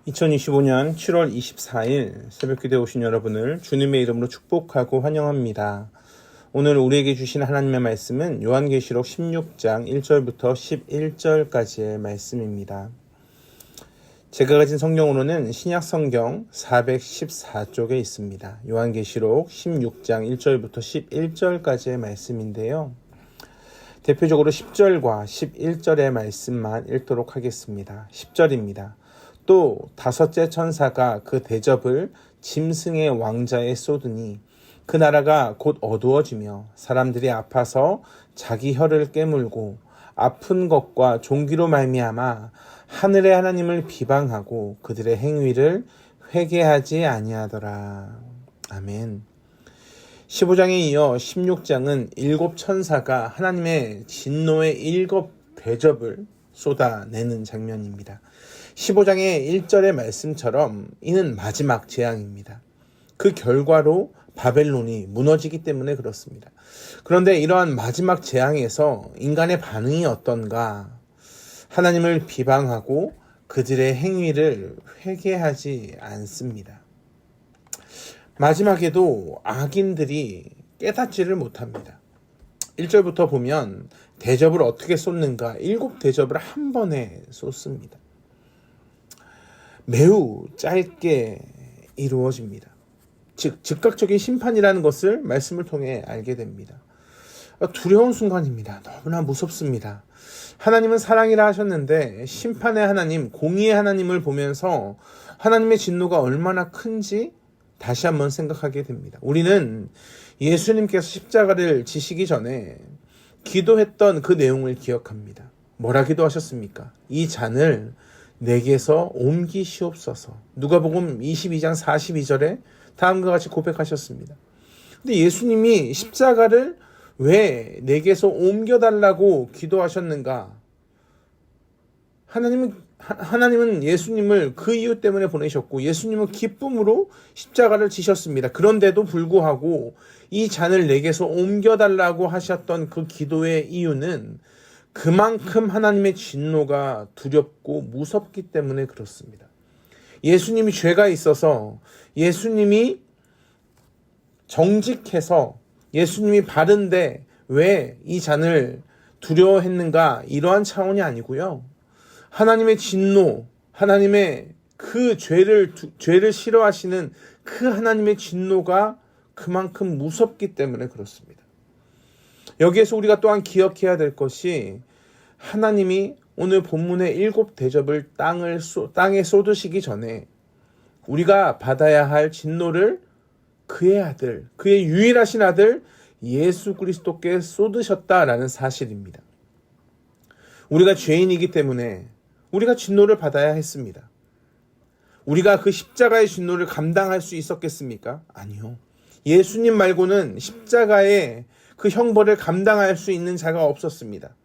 2025년 7월 24일 새벽기도에 오신 여러분을 주님의 이름으로 축복하고 환영합니다. 오늘 우리에게 주신 하나님의 말씀은 요한계시록 16장 1절부터 11절까지의 말씀입니다. 제가 가진 성경으로는 신약성경 414쪽에 있습니다. 요한계시록 16장 1절부터 11절까지의 말씀인데요. 대표적으로 10절과 11절의 말씀만 읽도록 하겠습니다. 10절입니다. 또 다섯째 천사가 그 대접을 짐승의 왕자에 쏟으니 그 나라가 곧 어두워지며 사람들이 아파서 자기 혀를 깨물고 아픈 것과 종기로 말미암아 하늘의 하나님을 비방하고 그들의 행위를 회개하지 아니하더라. 아멘. 15장에 이어 16장은 일곱 천사가 하나님의 진노의 일곱 대접을 쏟아내는 장면입니다. 15장의 1절의 말씀처럼 이는 마지막 재앙입니다. 그 결과로 바벨론이 무너지기 때문에 그렇습니다. 그런데 이러한 마지막 재앙에서 인간의 반응이 어떤가? 하나님을 비방하고 그들의 행위를 회개하지 않습니다. 마지막에도 악인들이 깨닫지를 못합니다. 1절부터 보면 대접을 어떻게 쏟는가? 7 대접을 한 번에 쏟습니다. 매우 짧게 이루어집니다. 즉 즉각적인 심판이라는 것을 말씀을 통해 알게 됩니다. 두려운 순간입니다. 너무나 무섭습니다. 하나님은 사랑이라 하셨는데 심판의 하나님, 공의의 하나님을 보면서 하나님의 진노가 얼마나 큰지 다시 한번 생각하게 됩니다. 우리는 예수님께서 십자가를 지시기 전에 기도했던 그 내용을 기억합니다. 뭐라 기도하셨습니까? 이 잔을 내게서 옮기시옵소서. 누가복음 22장 42절에 다음과 같이 고백하셨습니다. 근데 예수님이 십자가를 왜 내게서 옮겨달라고 기도하셨는가? 하나님은 예수님을 그 이유 때문에 보내셨고 예수님은 기쁨으로 십자가를 지셨습니다. 그런데도 불구하고 이 잔을 내게서 옮겨달라고 하셨던 그 기도의 이유는 그만큼 하나님의 진노가 두렵고 무섭기 때문에 그렇습니다. 예수님이 죄가 있어서 예수님이 정직해서 예수님이 바른데 왜 이 잔을 두려워했는가? 이러한 차원이 아니고요. 하나님의 진노, 하나님의 그 죄를 싫어하시는 그 하나님의 진노가 그만큼 무섭기 때문에 그렇습니다. 여기에서 우리가 또한 기억해야 될 것이 하나님이 오늘 본문의 7 대접을 땅에 쏟으시기 전에 우리가 받아야 할 진노를 그의 아들, 그의 유일하신 아들 예수 그리스도께 쏟으셨다라는 사실입니다. 우리가 죄인이기 때문에 우리가 진노를 받아야 했습니다. 우리가 그 십자가의 진노를 감당할 수 있었겠습니까? 아니요. 예수님 말고는 십자가의 그 형벌을 감당할 수 있는 자가 없었습니다.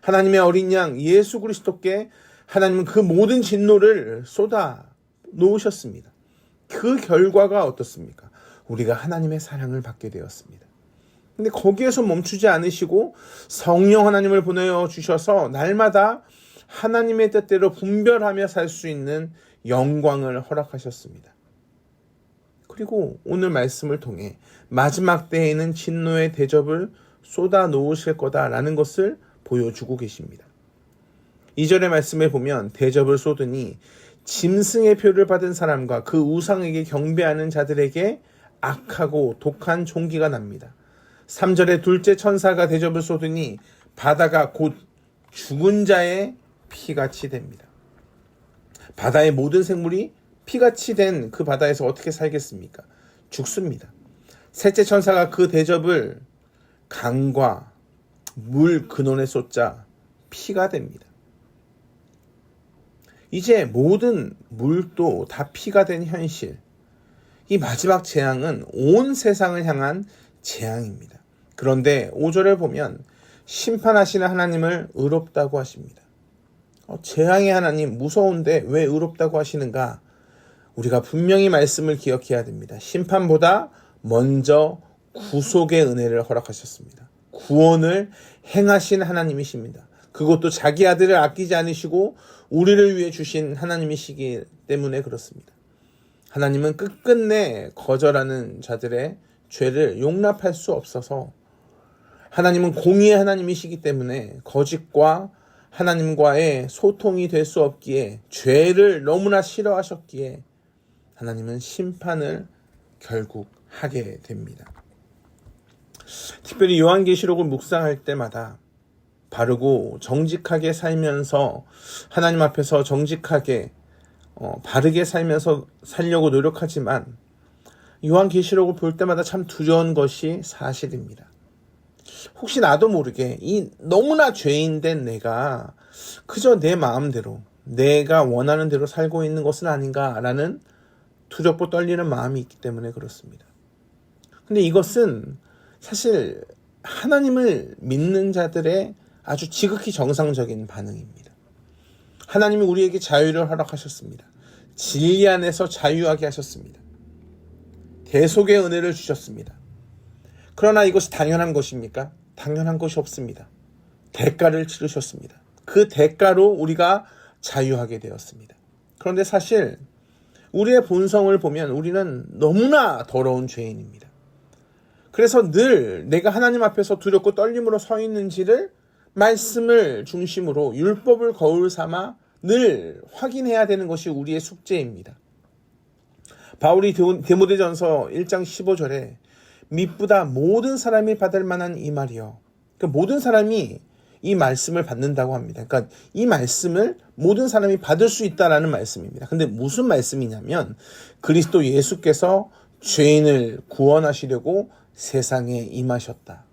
하나님의 어린 양 예수 그리스도께 하나님은 그 모든 진노를 쏟아 놓으셨습니다. 그 결과가 어떻습니까? 우리가 하나님의 사랑을 받게 되었습니다. 근데 거기에서 멈추지 않으시고 성령 하나님을 보내어 주셔서 날마다 하나님의 뜻대로 분별하며 살 수 있는 영광을 허락하셨습니다. 그리고 오늘 말씀을 통해 마지막 때에는 진노의 대접을 쏟아 놓으실 거다라는 것을 보여주고 계십니다. 2절의 말씀에 보면 대접을 쏟으니 짐승의 표를 받은 사람과 그 우상에게 경배하는 자들에게 악하고 독한 종기가 납니다. 3절에 둘째 천사가 대접을 쏟으니 바다가 곧 죽은 자의 피같이 됩니다. 바다의 모든 생물이 피같이 된 그 바다에서 어떻게 살겠습니까? 죽습니다. 셋째 천사가 그 대접을 강과 물 근원에 쏟자 피가 됩니다. 이제 모든 물도 다 피가 된 현실. 이 마지막 재앙은 온 세상을 향한 재앙입니다. 그런데 5절을 보면 심판하시는 하나님을 의롭다고 하십니다. 재앙의 하나님 무서운데 왜 의롭다고 하시는가? 우리가 분명히 말씀을 기억해야 됩니다. 심판보다 먼저 구속의 은혜를 허락하셨습니다. 구원을 행하신 하나님이십니다. 그것도 자기 아들을 아끼지 않으시고 우리를 위해 주신 하나님이시기 때문에 그렇습니다. 하나님은 끝끝내 거절하는 자들의 죄를 용납할 수 없어서 하나님은 공의의 하나님이시기 때문에 거짓과 하나님과의 소통이 될 수 없기에 죄를 너무나 싫어하셨기에 하나님은 심판을 결국 하게 됩니다. 특별히 요한계시록을 묵상할 때마다 바르고 정직하게 살면서 하나님 앞에서 정직하게 바르게 살려고 노력하지만 요한계시록을 볼 때마다 참 두려운 것이 사실입니다. 혹시 나도 모르게 이 너무나 죄인된 내가 그저 내 마음대로 내가 원하는 대로 살고 있는 것은 아닌가라는 두렵고 떨리는 마음이 있기 때문에 그렇습니다. 근데 이것은 사실 하나님을 믿는 자들의 아주 지극히 정상적인 반응입니다. 하나님이 우리에게 자유를 허락하셨습니다. 진리 안에서 자유하게 하셨습니다. 대속의 은혜를 주셨습니다. 그러나 이것이 당연한 것입니까? 당연한 것이 없습니다. 대가를 치르셨습니다. 그 대가로 우리가 자유하게 되었습니다. 그런데 사실 우리의 본성을 보면 우리는 너무나 더러운 죄인입니다. 그래서 늘 내가 하나님 앞에서 두렵고 떨림으로 서 있는지를 말씀을 중심으로 율법을 거울 삼아 늘 확인해야 되는 것이 우리의 숙제입니다. 바울이 디모데전서 1장 15절에 미쁘다 모든 사람이 받을 만한 이 말이요. 그러니까 모든 사람이 이 말씀을 받는다고 합니다. 그러니까 이 말씀을 모든 사람이 받을 수 있다라는 말씀입니다. 근데 무슨 말씀이냐면 그리스도 예수께서 죄인을 구원하시려고 세상에 임하셨다.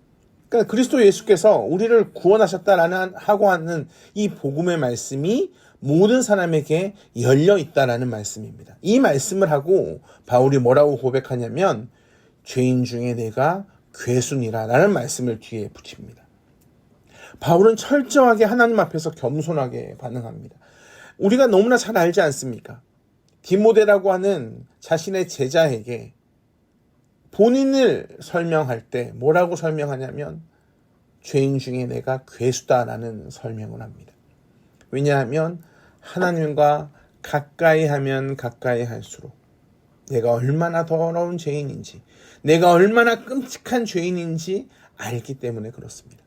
그러니까 그리스도 예수께서 우리를 구원하셨다라는 하고 하는 이 복음의 말씀이 모든 사람에게 열려 있다라는 말씀입니다. 이 말씀을 하고 바울이 뭐라고 고백하냐면 죄인 중에 내가 괴순이라 라는 말씀을 뒤에 붙입니다. 바울은 철저하게 하나님 앞에서 겸손하게 반응합니다. 우리가 너무나 잘 알지 않습니까? 디모데라고 하는 자신의 제자에게 본인을 설명할 때 뭐라고 설명하냐면 죄인 중에 내가 괴수다라는 설명을 합니다. 왜냐하면 하나님과 가까이 하면 가까이 할수록 내가 얼마나 더러운 죄인인지 내가 얼마나 끔찍한 죄인인지 알기 때문에 그렇습니다.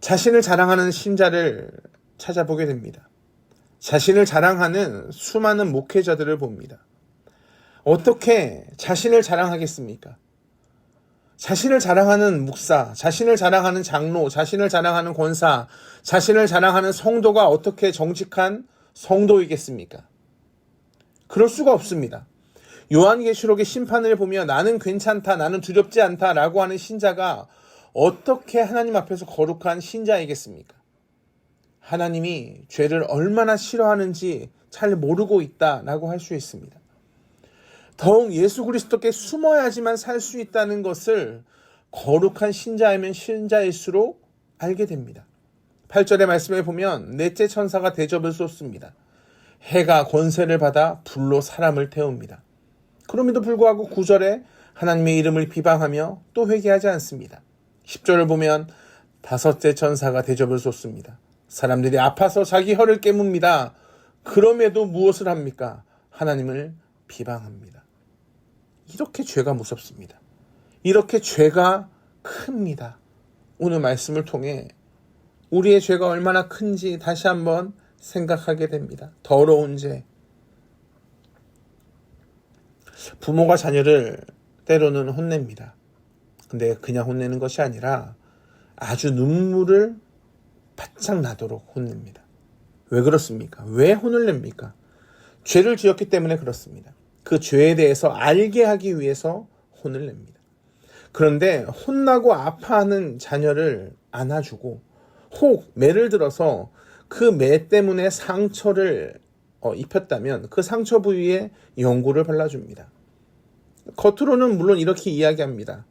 자신을 자랑하는 신자를 찾아보게 됩니다. 자신을 자랑하는 수많은 목회자들을 봅니다. 어떻게 자신을 자랑하겠습니까? 자신을 자랑하는 목사, 자신을 자랑하는 장로, 자신을 자랑하는 권사, 자신을 자랑하는 성도가 어떻게 정직한 성도이겠습니까? 그럴 수가 없습니다. 요한계시록의 심판을 보며 나는 괜찮다, 나는 두렵지 않다라고 하는 신자가 어떻게 하나님 앞에서 거룩한 신자이겠습니까? 하나님이 죄를 얼마나 싫어하는지 잘 모르고 있다라고 할 수 있습니다. 더욱 예수 그리스도께 숨어야지만 살 수 있다는 것을 거룩한 신자이면 신자일수록 알게 됩니다. 8절의 말씀에 보면 넷째 천사가 대접을 쏟습니다. 해가 권세를 받아 불로 사람을 태웁니다. 그럼에도 불구하고 9절에 하나님의 이름을 비방하며 또 회개하지 않습니다. 10절을 보면 다섯째 천사가 대접을 쏟습니다. 사람들이 아파서 자기 혀를 깨뭅니다. 그럼에도 무엇을 합니까? 하나님을 비방합니다. 이렇게 죄가 무섭습니다. 이렇게 죄가 큽니다. 오늘 말씀을 통해 우리의 죄가 얼마나 큰지 다시 한번 생각하게 됩니다. 더러운 죄. 부모가 자녀를 때로는 혼냅니다. 근데 그냥 혼내는 것이 아니라 아주 눈물을 바짝 나도록 혼냅니다. 왜 그렇습니까? 왜 혼을 냅니까? 죄를 지었기 때문에 그렇습니다. 그 죄에 대해서 알게 하기 위해서 혼을 냅니다. 그런데 혼나고 아파하는 자녀를 안아주고 혹 매를 들어서 그 매 때문에 상처를 입혔다면 그 상처 부위에 연고를 발라줍니다. 겉으로는 물론 이렇게 이야기합니다.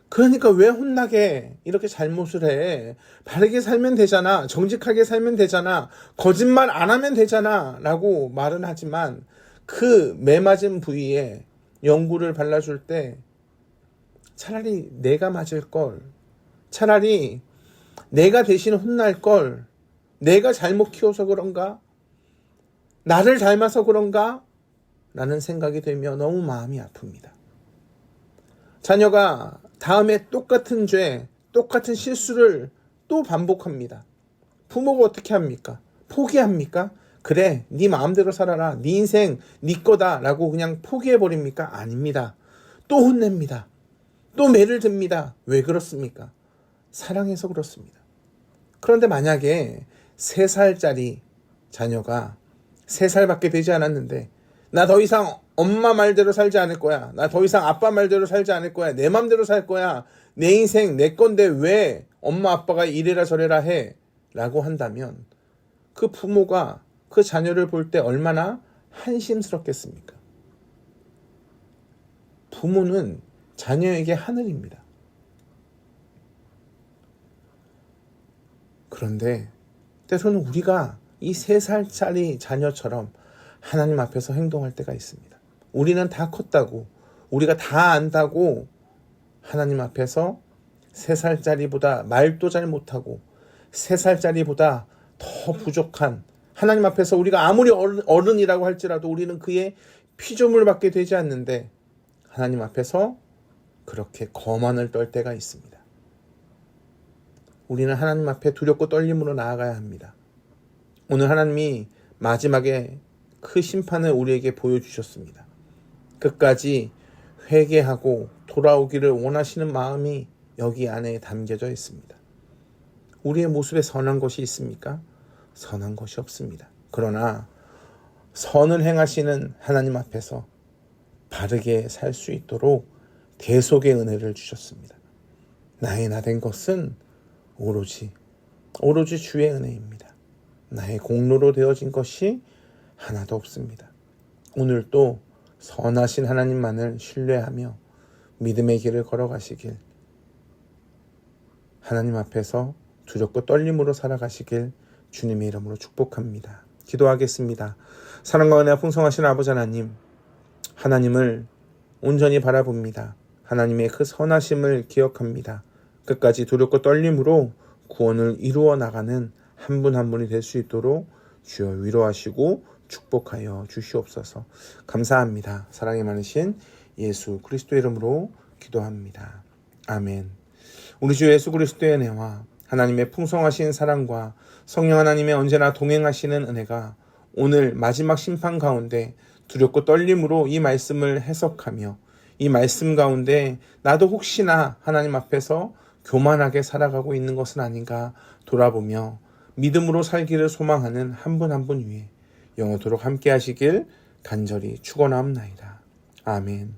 그러니까 왜 혼나게 이렇게 잘못을 해? 바르게 살면 되잖아. 정직하게 살면 되잖아. 거짓말 안 하면 되잖아. 라고 말은 하지만 그 매 맞은 부위에 연고를 발라줄 때 차라리 내가 맞을 걸, 차라리 내가 대신 혼날 걸 내가 잘못 키워서 그런가? 나를 닮아서 그런가? 라는 생각이 들며 너무 마음이 아픕니다. 자녀가 다음에 똑같은 죄, 똑같은 실수를 또 반복합니다. 부모가 어떻게 합니까? 포기합니까? 그래, 네 마음대로 살아라. 네 인생 네 거다 라고 그냥 포기해버립니까? 아닙니다. 또 혼냅니다. 또 매를 듭니다. 왜 그렇습니까? 사랑해서 그렇습니다. 그런데 만약에 3살짜리 자녀가 3살밖에 되지 않았는데 나 더 이상 엄마 말대로 살지 않을 거야. 나 더 이상 아빠 말대로 살지 않을 거야. 내 맘대로 살 거야. 내 인생 내 건데 왜 엄마 아빠가 이래라 저래라 해? 라고 한다면 그 부모가 그 자녀를 볼 때 얼마나 한심스럽겠습니까? 부모는 자녀에게 하늘입니다. 그런데 때로는 우리가 이 3살짜리 자녀처럼 하나님 앞에서 행동할 때가 있습니다. 우리는 다 컸다고, 우리가 다 안다고 하나님 앞에서 3살짜리보다 말도 잘 못하고 3살짜리보다 더 부족한, 하나님 앞에서 우리가 아무리 어른이라고 할지라도 우리는 그의 피조물밖에 되지 않는데 하나님 앞에서 그렇게 거만을 떨 때가 있습니다. 우리는 하나님 앞에 두렵고 떨림으로 나아가야 합니다. 오늘 하나님이 마지막에 그 심판을 우리에게 보여주셨습니다. 끝까지 회개하고 돌아오기를 원하시는 마음이 여기 안에 담겨져 있습니다. 우리의 모습에 선한 것이 있습니까? 선한 것이 없습니다. 그러나 선을 행하시는 하나님 앞에서 바르게 살 수 있도록 대속의 은혜를 주셨습니다. 나의 나 된 것은 오로지 주의 은혜입니다. 나의 공로로 되어진 것이 하나도 없습니다. 오늘도 선하신 하나님만을 신뢰하며 믿음의 길을 걸어가시길, 하나님 앞에서 두렵고 떨림으로 살아가시길 주님의 이름으로 축복합니다. 기도하겠습니다. 사랑과 은혜가 풍성하신 아버지 하나님, 하나님을 온전히 바라봅니다. 하나님의 그 선하심을 기억합니다. 끝까지 두렵고 떨림으로 구원을 이루어 나가는 한 분 한 분이 될 수 있도록 주여 위로하시고 축복하여 주시옵소서. 감사합니다. 사랑이 많으신 예수 그리스도의 이름으로 기도합니다. 아멘. 우리 주 예수 그리스도의 은혜와 하나님의 풍성하신 사랑과 성령 하나님의 언제나 동행하시는 은혜가 오늘 마지막 심판 가운데 두렵고 떨림으로 이 말씀을 해석하며 이 말씀 가운데 나도 혹시나 하나님 앞에서 교만하게 살아가고 있는 것은 아닌가 돌아보며 믿음으로 살기를 소망하는 한 분 한 분 위에 영원토록 함께 하시길 간절히 축원하옵나이다. 아멘.